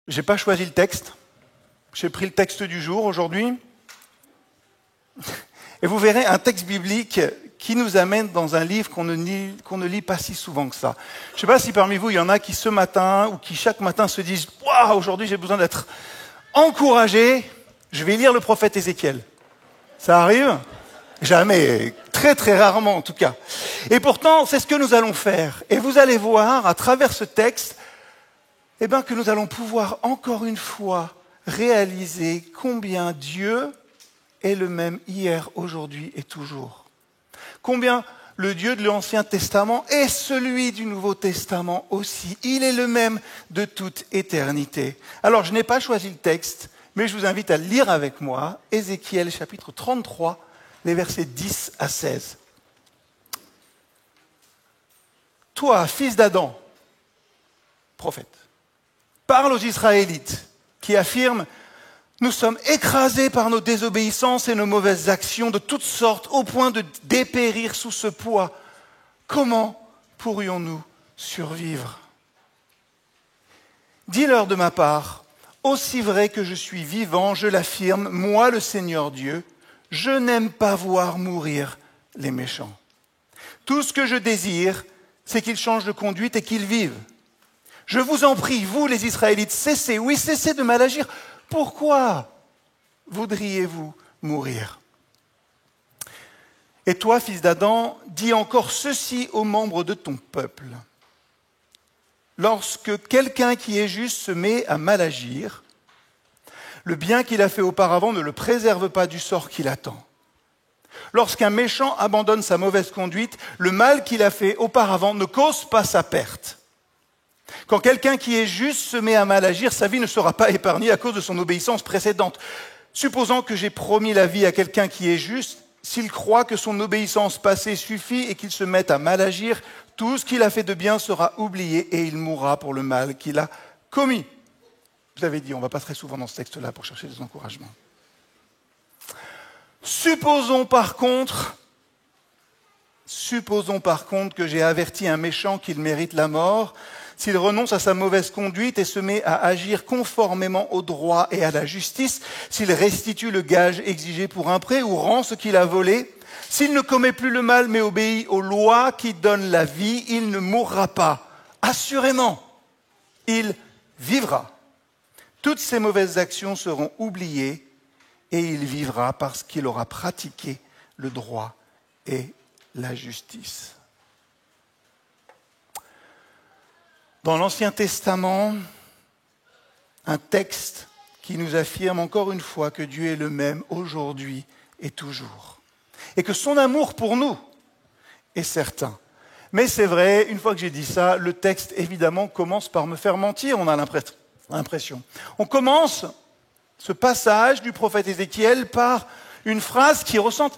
Je n'ai pas choisi le texte. J'ai pris le texte du jour aujourd'hui. Et vous verrez un texte biblique qui nous amène dans un livre qu'on ne lit pas si souvent que ça. Je ne sais pas si parmi vous, il y en a qui ce matin ou qui chaque matin se disent « Waouh, aujourd'hui j'ai besoin d'être encouragé, je vais lire le prophète Ézéchiel ». Ça arrive ? Jamais, très très rarement en tout cas. Et pourtant, c'est ce que nous allons faire. Et vous allez voir à travers ce texte que nous allons pouvoir encore une fois réaliser combien Dieu est le même hier, aujourd'hui et toujours. Combien le Dieu de l'Ancien Testament est celui du Nouveau Testament aussi. Il est le même de toute éternité. Alors, je n'ai pas choisi le texte, mais je vous invite à lire avec moi Ézéchiel chapitre 33, les versets 10 à 16. Toi, fils d'Adam, prophète, parle aux Israélites qui affirment « Nous sommes écrasés par nos désobéissances et nos mauvaises actions de toutes sortes au point de dépérir sous ce poids. Comment pourrions-nous survivre ?» Dis-leur de ma part, aussi vrai que je suis vivant, je l'affirme, moi le Seigneur Dieu, je n'aime pas voir mourir les méchants. Tout ce que je désire, c'est qu'ils changent de conduite et qu'ils vivent. Je vous en prie, vous les Israélites, cessez de mal agir. Pourquoi voudriez-vous mourir ? Et toi, fils d'Adam, dis encore ceci aux membres de ton peuple. Lorsque quelqu'un qui est juste se met à mal agir, le bien qu'il a fait auparavant ne le préserve pas du sort qui l'attend. Lorsqu'un méchant abandonne sa mauvaise conduite, le mal qu'il a fait auparavant ne cause pas sa perte. Quand quelqu'un qui est juste se met à mal agir, sa vie ne sera pas épargnée à cause de son obéissance précédente. Supposons que j'ai promis la vie à quelqu'un qui est juste, s'il croit que son obéissance passée suffit et qu'il se mette à mal agir, tout ce qu'il a fait de bien sera oublié et il mourra pour le mal qu'il a commis. Vous avez dit, on ne va pas très souvent dans ce texte-là pour chercher des encouragements. Supposons par contre que j'ai averti un méchant qu'il mérite la mort, s'il renonce à sa mauvaise conduite et se met à agir conformément au droit et à la justice, s'il restitue le gage exigé pour un prêt ou rend ce qu'il a volé, s'il ne commet plus le mal mais obéit aux lois qui donnent la vie, il ne mourra pas. Assurément, il vivra. Toutes ses mauvaises actions seront oubliées et il vivra parce qu'il aura pratiqué le droit et la justice. Dans l'Ancien Testament, un texte qui nous affirme encore une fois que Dieu est le même aujourd'hui et toujours. Et que son amour pour nous est certain. Mais c'est vrai, une fois que j'ai dit ça, le texte évidemment commence par me faire mentir, on a l'impression. On commence ce passage du prophète Ézéchiel par une phrase qui ressemble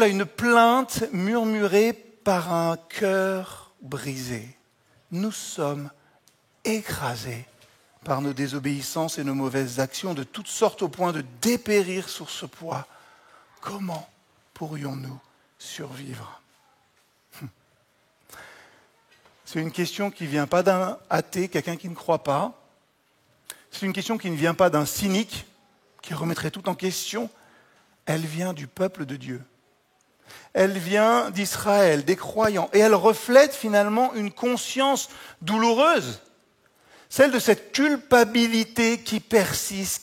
à une plainte murmurée par un cœur brisé. Nous sommes écrasés par nos désobéissances et nos mauvaises actions de toutes sortes au point de dépérir sur ce poids. Comment pourrions-nous survivre ? C'est une question qui ne vient pas d'un athée, quelqu'un qui ne croit pas. C'est une question qui ne vient pas d'un cynique qui remettrait tout en question. Elle vient du peuple de Dieu. Elle vient d'Israël, des croyants. Et elle reflète finalement une conscience douloureuse. Celle de cette culpabilité qui persiste.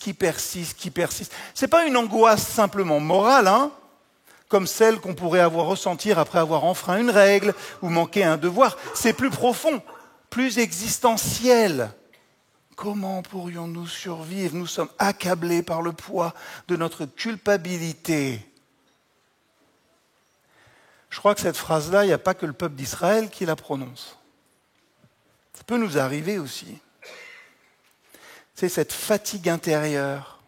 Ce n'est pas une angoisse simplement morale, comme celle qu'on pourrait avoir ressentir après avoir enfreint une règle ou manqué un devoir. C'est plus profond, plus existentiel. Comment pourrions-nous survivre ? Nous sommes accablés par le poids de notre culpabilité. Je crois que cette phrase-là, il n'y a pas que le peuple d'Israël qui la prononce. Ça peut nous arriver aussi. C'est cette fatigue intérieure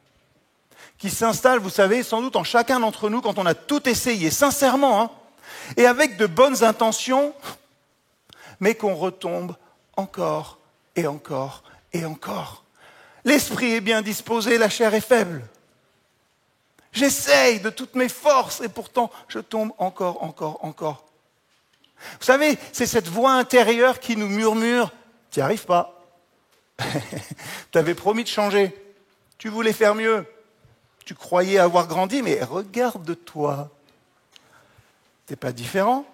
qui s'installe, vous savez, sans doute en chacun d'entre nous quand on a tout essayé, sincèrement, et avec de bonnes intentions, mais qu'on retombe encore et encore et encore. L'esprit est bien disposé, la chair est faible. J'essaye de toutes mes forces et pourtant je tombe encore. Vous savez, c'est cette voix intérieure qui nous murmure « Tu n'y arrives pas, Tu avais promis de changer. Tu voulais faire mieux. Tu croyais avoir grandi, mais regarde-toi. Tu n'es pas différent.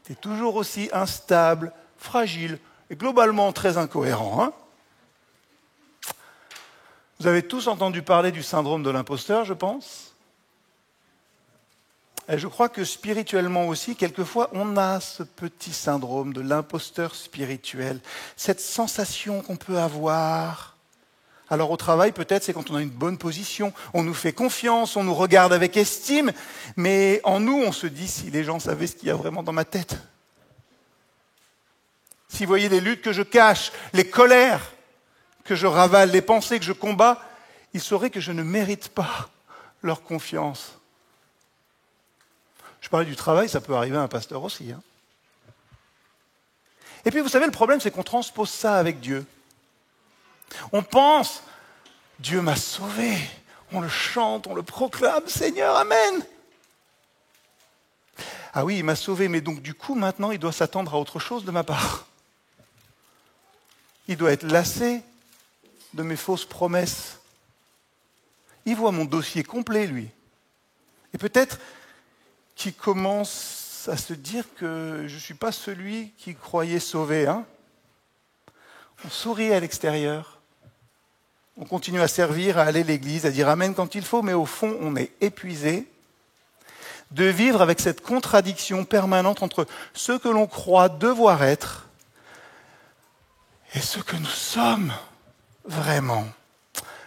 Tu es toujours aussi instable, fragile et globalement très incohérent. Hein? Vous avez tous entendu parler du syndrome de l'imposteur, je pense. Et je crois que spirituellement aussi, quelquefois, on a ce petit syndrome de l'imposteur spirituel, cette sensation qu'on peut avoir. Alors au travail, peut-être, c'est quand on a une bonne position, on nous fait confiance, on nous regarde avec estime, mais en nous, on se dit si les gens savaient ce qu'il y a vraiment dans ma tête. Si vous voyez les luttes que je cache, les colères que je ravale, les pensées que je combats, ils sauraient que je ne mérite pas leur confiance. Je parlais du travail, ça peut arriver à un pasteur aussi. Hein. Et puis vous savez, le problème, c'est qu'on transpose ça avec Dieu. On pense, Dieu m'a sauvé. On le chante, on le proclame, Seigneur, Amen. Ah oui, il m'a sauvé, mais donc du coup, maintenant, il doit s'attendre à autre chose de ma part. Il doit être lassé de mes fausses promesses. Il voit mon dossier complet, lui. Et peut-être qu'il commence à se dire que je ne suis pas celui qu'il croyait sauvé. Hein. On sourit à l'extérieur. On continue à servir, à aller à l'église, à dire Amen quand il faut, mais au fond, on est épuisé de vivre avec cette contradiction permanente entre ce que l'on croit devoir être et ce que nous sommes vraiment.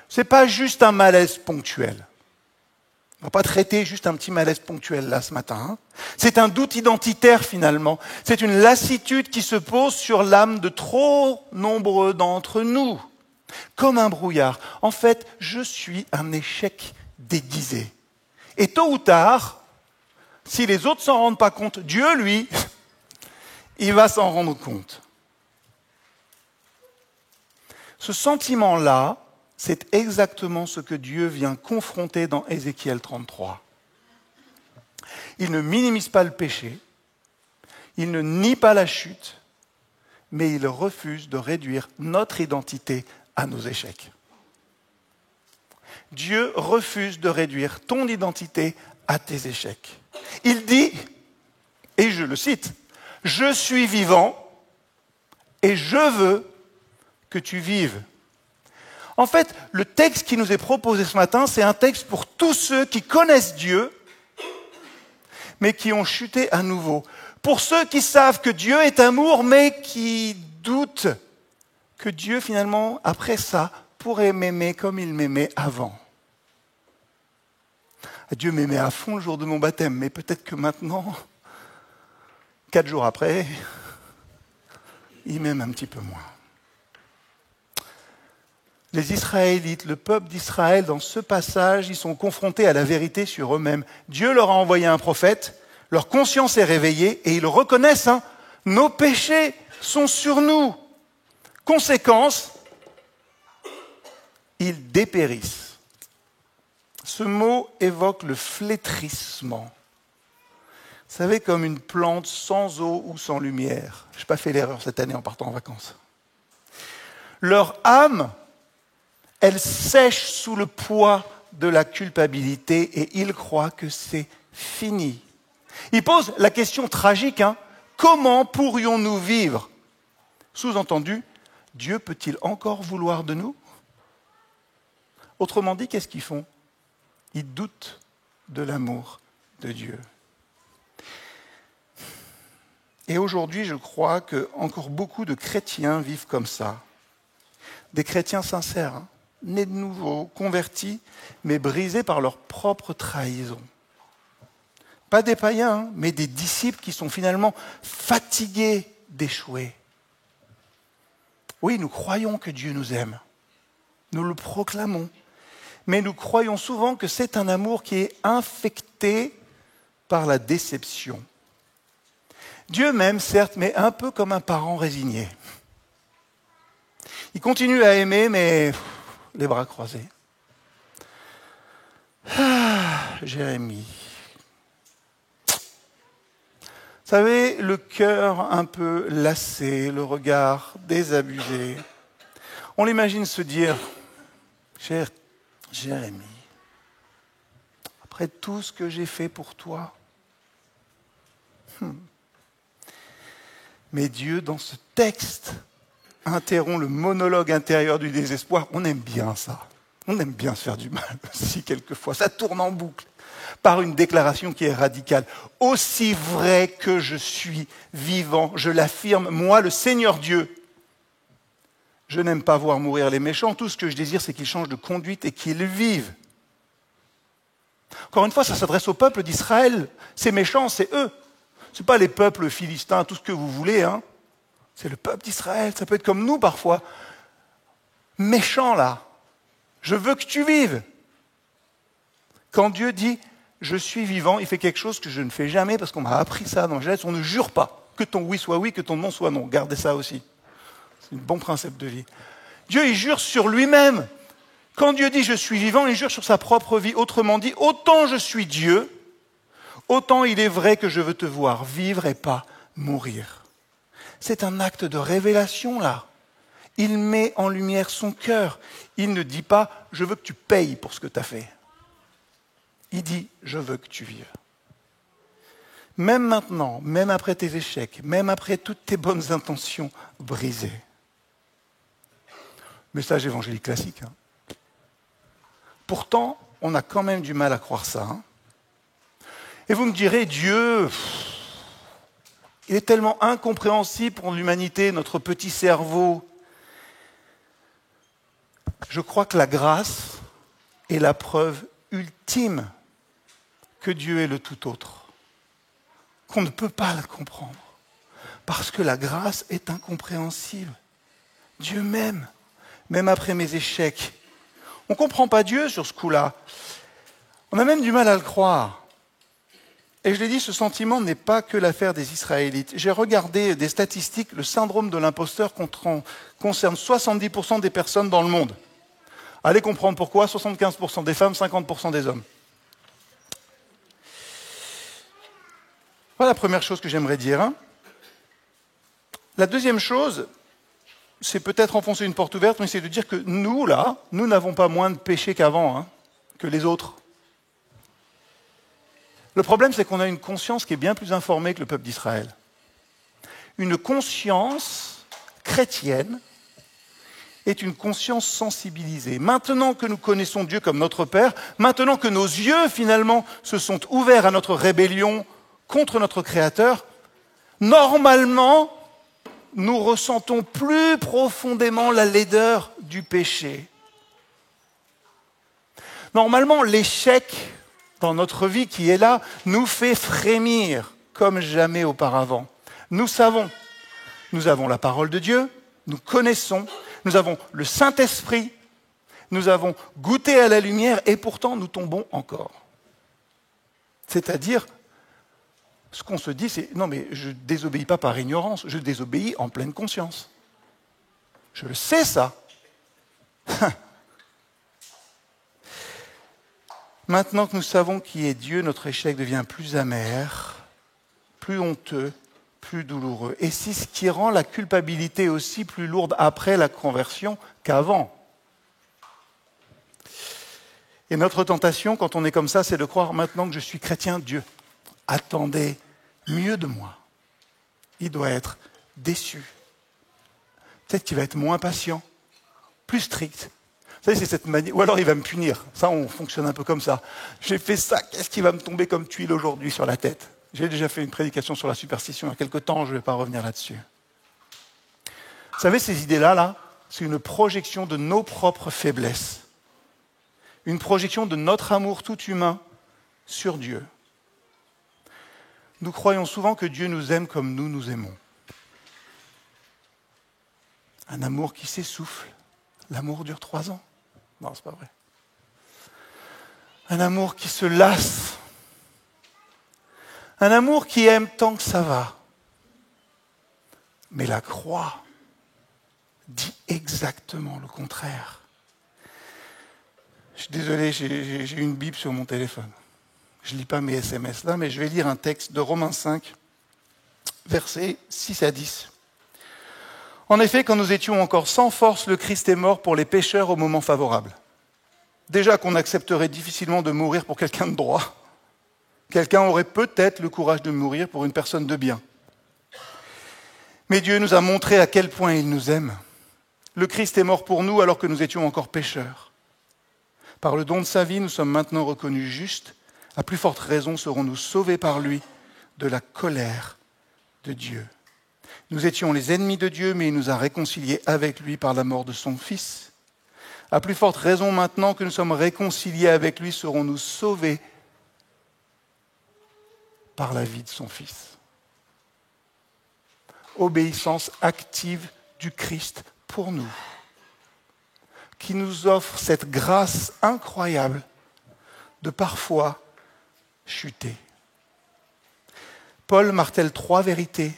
Ce n'est pas juste un malaise ponctuel. On ne va pas traiter juste un petit malaise ponctuel là ce matin. Hein. C'est un doute identitaire finalement. C'est une lassitude qui se pose sur l'âme de trop nombreux d'entre nous. Comme un brouillard. En fait, je suis un échec déguisé. Et tôt ou tard, si les autres ne s'en rendent pas compte, Dieu, lui, il va s'en rendre compte. Ce sentiment-là, c'est exactement ce que Dieu vient confronter dans Ézéchiel 33. Il ne minimise pas le péché, il ne nie pas la chute, mais il refuse de réduire notre identité à nos échecs. Dieu refuse de réduire ton identité à tes échecs. Il dit, et je le cite, « Je suis vivant et je veux que tu vives. » En fait, le texte qui nous est proposé ce matin, c'est un texte pour tous ceux qui connaissent Dieu, mais qui ont chuté à nouveau. Pour ceux qui savent que Dieu est amour, mais qui doutent que Dieu, finalement, après ça, pourrait m'aimer comme il m'aimait avant. Dieu m'aimait à fond le jour de mon baptême, mais peut-être que maintenant, 4 jours après, il m'aime un petit peu moins. Les Israélites, le peuple d'Israël, dans ce passage, ils sont confrontés à la vérité sur eux-mêmes. Dieu leur a envoyé un prophète, leur conscience est réveillée et ils reconnaissent, nos péchés sont sur nous. Conséquence, ils dépérissent. Ce mot évoque le flétrissement. Vous savez, comme une plante sans eau ou sans lumière. Je n'ai pas fait l'erreur cette année en partant en vacances. Leur âme, elle sèche sous le poids de la culpabilité et ils croient que c'est fini. Ils posent la question tragique, comment pourrions-nous vivre ? Sous-entendu, Dieu peut-il encore vouloir de nous ? Autrement dit, qu'est-ce qu'ils font ? Ils doutent de l'amour de Dieu. Et aujourd'hui, je crois que encore beaucoup de chrétiens vivent comme ça. Des chrétiens sincères, nés de nouveau, convertis, mais brisés par leur propre trahison. Pas des païens, mais des disciples qui sont finalement fatigués d'échouer. Oui, nous croyons que Dieu nous aime. Nous le proclamons. Mais nous croyons souvent que c'est un amour qui est infecté par la déception. Dieu m'aime, certes, mais un peu comme un parent résigné. Il continue à aimer, mais les bras croisés. Jérémie. Vous savez, le cœur un peu lassé, le regard désabusé. On l'imagine se dire, cher Jérémie, après tout ce que j'ai fait pour toi, mais Dieu, dans ce texte, interrompt le monologue intérieur du désespoir. On aime bien ça. On aime bien se faire du mal aussi quelquefois. Ça tourne en boucle par une déclaration qui est radicale. Aussi vrai que je suis vivant, je l'affirme, moi, le Seigneur Dieu, je n'aime pas voir mourir les méchants. Tout ce que je désire, c'est qu'ils changent de conduite et qu'ils vivent. Encore une fois, ça s'adresse au peuple d'Israël. Ces méchants, c'est eux. Ce n'est pas les peuples philistins, tout ce que vous voulez. Hein. C'est le peuple d'Israël. Ça peut être comme nous parfois. Méchants là. Je veux que tu vives. Quand Dieu dit « je suis vivant », il fait quelque chose que je ne fais jamais parce qu'on m'a appris ça dans Genèse. On ne jure pas que ton oui soit oui, que ton non soit non. Gardez ça aussi. C'est un bon principe de vie. Dieu, il jure sur lui-même. Quand Dieu dit « je suis vivant », il jure sur sa propre vie. Autrement dit, autant je suis Dieu, autant il est vrai que je veux te voir vivre et pas mourir. C'est un acte de révélation, là. Il met en lumière son cœur. Il ne dit pas « je veux que tu payes pour ce que tu as fait ». Il dit « je veux que tu vives ». Même maintenant, même après tes échecs, même après toutes tes bonnes intentions brisées. Message évangélique classique. Hein. Pourtant, on a quand même du mal à croire ça. Hein. Et vous me direz, Dieu, il est tellement incompréhensible pour l'humanité, notre petit cerveau. Je crois que la grâce est la preuve ultime que Dieu est le tout autre, qu'on ne peut pas le comprendre, parce que la grâce est incompréhensible. Dieu m'aime, même après mes échecs. On ne comprend pas Dieu sur ce coup-là. On a même du mal à le croire. Et je l'ai dit, ce sentiment n'est pas que l'affaire des Israélites. J'ai regardé des statistiques, le syndrome de l'imposteur concerne 70% des personnes dans le monde. Allez comprendre pourquoi, 75% des femmes, 50% des hommes. Voilà la première chose que j'aimerais dire. Hein. La deuxième chose, c'est peut-être enfoncer une porte ouverte, mais c'est de dire que nous, là, nous n'avons pas moins de péchés qu'avant, hein, que les autres. Le problème, c'est qu'on a une conscience qui est bien plus informée que le peuple d'Israël. Une conscience chrétienne est une conscience sensibilisée. Maintenant que nous connaissons Dieu comme notre Père, maintenant que nos yeux, finalement, se sont ouverts à notre rébellion contre notre Créateur, normalement, nous ressentons plus profondément la laideur du péché. Normalement, l'échec dans notre vie qui est là nous fait frémir comme jamais auparavant. Nous savons, nous avons la parole de Dieu, nous connaissons, nous avons le Saint-Esprit, nous avons goûté à la lumière et pourtant nous tombons encore. C'est-à-dire, ce qu'on se dit, c'est « non mais je ne désobéis pas par ignorance, je désobéis en pleine conscience. » Je le sais ça. Maintenant que nous savons qui est Dieu, notre échec devient plus amer, plus honteux, plus douloureux. Et c'est ce qui rend la culpabilité aussi plus lourde après la conversion qu'avant. Et notre tentation, quand on est comme ça, c'est de croire maintenant que je suis chrétien, Dieu attendait mieux de moi. Il doit être déçu. Peut-être qu'il va être moins patient, plus strict. Vous savez, c'est cette manière. Ou alors il va me punir. Ça, on fonctionne un peu comme ça. J'ai fait ça, qu'est-ce qui va me tomber comme tuile aujourd'hui sur la tête? J'ai déjà fait une prédication sur la superstition il y a quelque temps, je ne vais pas revenir là-dessus. Vous savez, ces idées-là, c'est une projection de nos propres faiblesses. Une projection de notre amour tout humain sur Dieu. Nous croyons souvent que Dieu nous aime comme nous nous aimons. Un amour qui s'essouffle. L'amour dure 3 ans. Non, c'est pas vrai. Un amour qui se lasse. Un amour qui aime tant que ça va. Mais la croix dit exactement le contraire. Je suis désolé, j'ai une Bible sur mon téléphone. Je ne lis pas mes SMS là, mais je vais lire un texte de Romains 5, versets 6 à 10. En effet, quand nous étions encore sans force, le Christ est mort pour les pécheurs au moment favorable. Déjà qu'on accepterait difficilement de mourir pour quelqu'un de droit. Quelqu'un aurait peut-être le courage de mourir pour une personne de bien. Mais Dieu nous a montré à quel point il nous aime. Le Christ est mort pour nous alors que nous étions encore pécheurs. Par le don de sa vie, nous sommes maintenant reconnus justes. À plus forte raison serons-nous sauvés par lui de la colère de Dieu. Nous étions les ennemis de Dieu, mais il nous a réconciliés avec lui par la mort de son Fils. À plus forte raison, maintenant que nous sommes réconciliés avec lui, serons-nous sauvés par la vie de son Fils. Obéissance active du Christ pour nous, qui nous offre cette grâce incroyable de parfois chuter. Paul martèle 3 vérités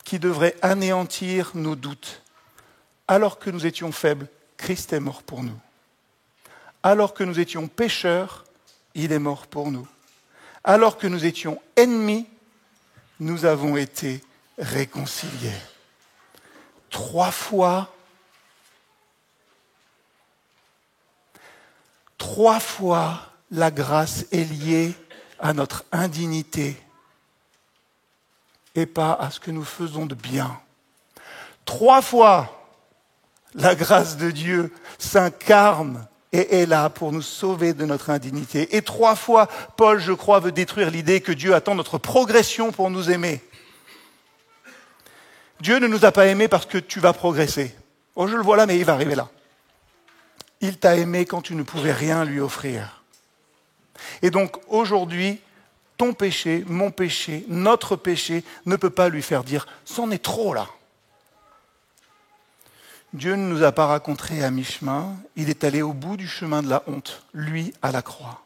qui devraient anéantir nos doutes. Alors que nous étions faibles, Christ est mort pour nous. Alors que nous étions pécheurs, il est mort pour nous. Alors que nous étions ennemis, nous avons été réconciliés. 3 fois, la grâce est liée à notre indignité et pas à ce que nous faisons de bien. 3 fois, la grâce de Dieu s'incarne et est là pour nous sauver de notre indignité. Et 3 fois, Paul, je crois, veut détruire l'idée que Dieu attend notre progression pour nous aimer. Dieu ne nous a pas aimés parce que tu vas progresser. Oh, je le vois là, mais il va arriver là. Il t'a aimé quand tu ne pouvais rien lui offrir. Et donc, aujourd'hui, ton péché, mon péché, notre péché ne peut pas lui faire dire « c'en est trop là ». Dieu ne nous a pas rencontrés à mi-chemin, il est allé au bout du chemin de la honte, lui à la croix.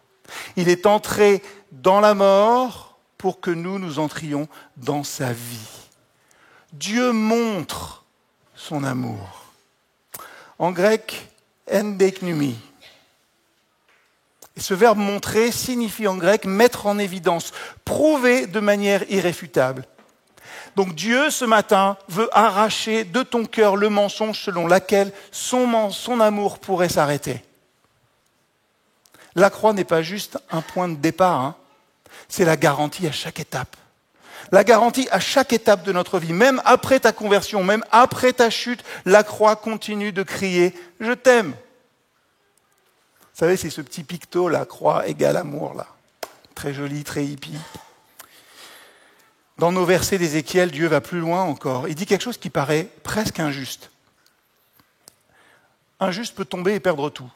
Il est entré dans la mort pour que nous entrions dans sa vie. Dieu montre son amour. En grec, endeiknumi. Et ce verbe montrer signifie en grec mettre en évidence, prouver de manière irréfutable. Donc Dieu, ce matin, veut arracher de ton cœur le mensonge selon lequel son amour pourrait s'arrêter. La croix n'est pas juste un point de départ, hein. C'est la garantie à chaque étape. La garantie à chaque étape de notre vie, même après ta conversion, même après ta chute, la croix continue de crier « Je t'aime ». Vous savez, c'est ce petit picto, la croix égale amour, là. Très joli, très hippie. Dans nos versets d'Ézéchiel, Dieu va plus loin encore. Il dit quelque chose qui paraît presque injuste. Un juste peut tomber et perdre tout.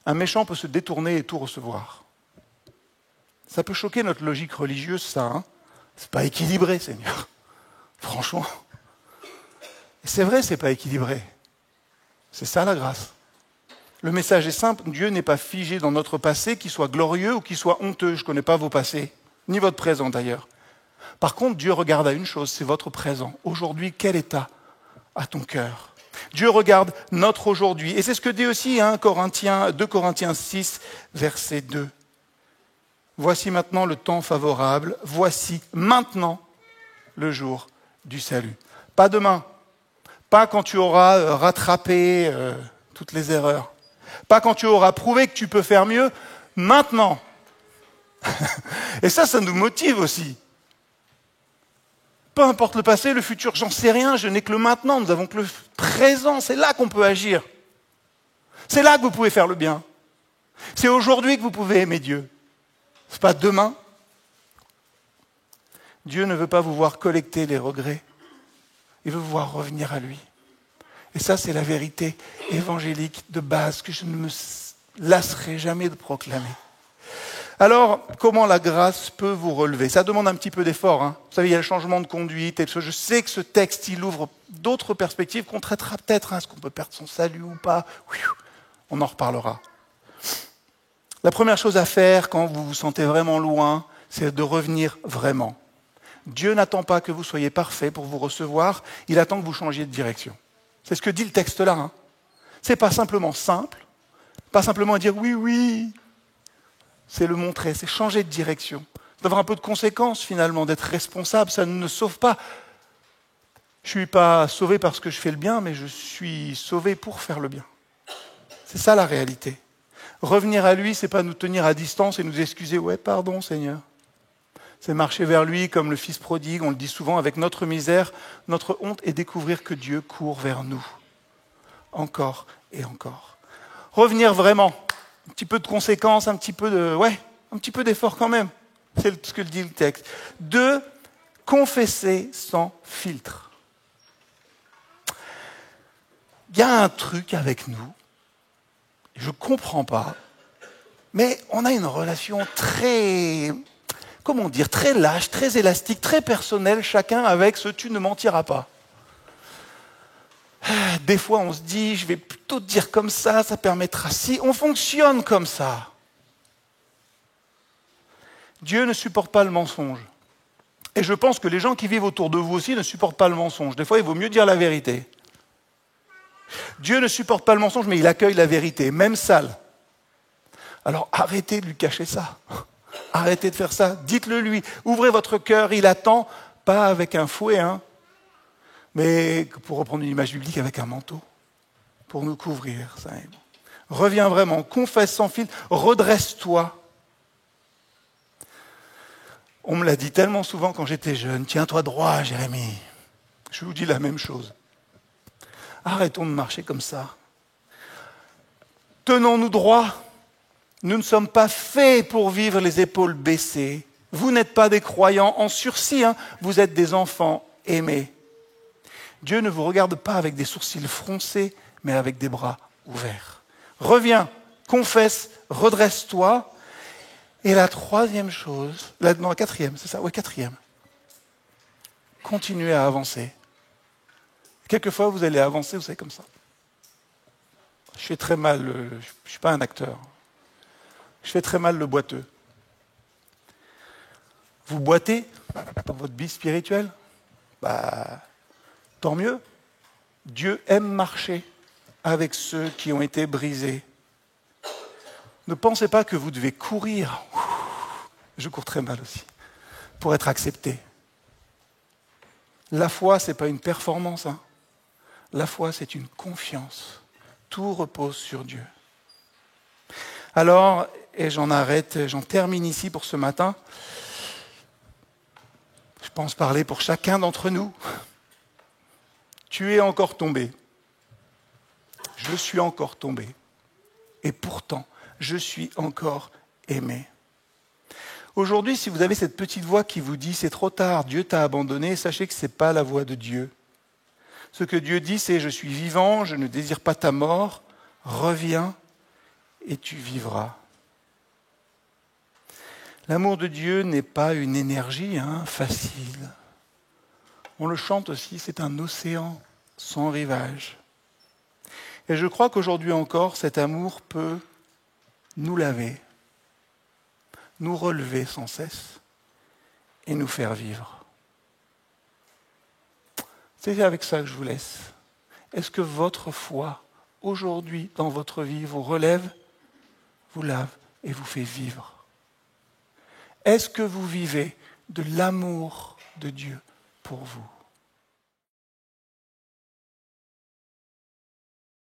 Un méchant peut se détourner et tout recevoir. Ça peut choquer notre logique religieuse, ça. Hein, c'est pas équilibré, Seigneur. Franchement. Et c'est vrai, c'est pas équilibré. C'est ça la grâce. Le message est simple, Dieu n'est pas figé dans notre passé, qu'il soit glorieux ou qu'il soit honteux. Je ne connais pas vos passés, ni votre présent d'ailleurs. Par contre, Dieu regarde à une chose, c'est votre présent. Aujourd'hui, quel état a ton cœur ? Dieu regarde notre aujourd'hui. Et c'est ce que dit aussi 2 Corinthiens 6, verset 2. Voici maintenant le temps favorable, voici maintenant le jour du salut. Pas demain, pas quand tu auras rattrapé toutes les erreurs, pas quand tu auras prouvé que tu peux faire mieux, maintenant. Et ça nous motive aussi. Peu importe le passé, le futur, j'en sais rien, je n'ai que le maintenant, nous avons que le présent, c'est là qu'on peut agir. C'est là que vous pouvez faire le bien. C'est aujourd'hui que vous pouvez aimer Dieu. Ce n'est pas demain. Dieu ne veut pas vous voir collecter les regrets. Il veut vous voir revenir à lui. Et ça, c'est la vérité évangélique de base que je ne me lasserai jamais de proclamer. Alors, comment la grâce peut vous relever ? Ça demande un petit peu d'effort. Hein. Vous savez, il y a le changement de conduite. Et je sais que ce texte, il ouvre d'autres perspectives qu'on traitera peut-être. Est-ce qu'on peut perdre son salut ou pas ? On en reparlera. La première chose à faire quand vous vous sentez vraiment loin, c'est de revenir vraiment. Dieu n'attend pas que vous soyez parfait pour vous recevoir. Il attend que vous changiez de direction. C'est ce que dit le texte là. Hein. C'est pas simplement simple. Pas simplement dire oui. C'est le montrer, c'est changer de direction. C'est d'avoir un peu de conséquence finalement, d'être responsable, ça ne nous sauve pas. Je ne suis pas sauvé parce que je fais le bien, mais je suis sauvé pour faire le bien. C'est ça la réalité. Revenir à lui, ce n'est pas nous tenir à distance et nous excuser. Ouais, pardon Seigneur. C'est marcher vers lui comme le fils prodigue, on le dit souvent, avec notre misère, notre honte, et découvrir que Dieu court vers nous. Encore et encore. Revenir vraiment. Un petit peu de conséquences, un petit peu d'effort quand même. C'est ce que dit le texte. 2, confesser sans filtre. Il y a un truc avec nous, je ne comprends pas, mais on a une relation très lâche, très élastique, très personnelle, chacun avec ce « tu ne mentiras pas ». Des fois, on se dit, je vais plutôt te dire comme ça permettra si. On fonctionne comme ça. Dieu ne supporte pas le mensonge. Et je pense que les gens qui vivent autour de vous aussi ne supportent pas le mensonge. Des fois, il vaut mieux dire la vérité. Dieu ne supporte pas le mensonge, mais il accueille la vérité, même sale. Alors arrêtez de lui cacher ça. Arrêtez de faire ça. Dites-le lui. Ouvrez votre cœur, il attend, pas avec un fouet, mais pour reprendre une image biblique, avec un manteau, pour nous couvrir. Ça est bon. Reviens vraiment, confesse sans filtre, redresse-toi. On me l'a dit tellement souvent quand j'étais jeune, tiens-toi droit, Jérémie. Je vous dis la même chose. Arrêtons de marcher comme ça. Tenons-nous droit. Nous ne sommes pas faits pour vivre les épaules baissées. Vous n'êtes pas des croyants en sursis, vous êtes des enfants aimés. Dieu ne vous regarde pas avec des sourcils froncés, mais avec des bras ouverts. Reviens, confesse, redresse-toi. Et la troisième chose, la quatrième, c'est ça, oui, quatrième. Continuez à avancer. Quelquefois, vous allez avancer, vous savez, comme ça. Je fais très mal, je ne suis pas un acteur. Je fais très mal le boiteux. Vous boitez dans votre vie spirituelle, tant mieux. Dieu aime marcher avec ceux qui ont été brisés. Ne pensez pas que vous devez courir. Je cours très mal aussi, pour être accepté. La foi, ce n'est pas une performance. La foi, c'est une confiance. Tout repose sur Dieu. Alors, et j'en termine ici pour ce matin. Je pense parler pour chacun d'entre nous. Tu es encore tombé. Je suis encore tombé. Et pourtant, je suis encore aimé. Aujourd'hui, si vous avez cette petite voix qui vous dit « c'est trop tard, Dieu t'a abandonné », sachez que ce n'est pas la voix de Dieu. Ce que Dieu dit, c'est « je suis vivant, je ne désire pas ta mort, reviens et tu vivras ». L'amour de Dieu n'est pas une énergie facile. On le chante aussi, c'est un océan sans rivage. Et je crois qu'aujourd'hui encore, cet amour peut nous laver, nous relever sans cesse et nous faire vivre. C'est avec ça que je vous laisse. Est-ce que votre foi, aujourd'hui, dans votre vie, vous relève, vous lave et vous fait vivre? Est-ce que vous vivez de l'amour de Dieu pour vous?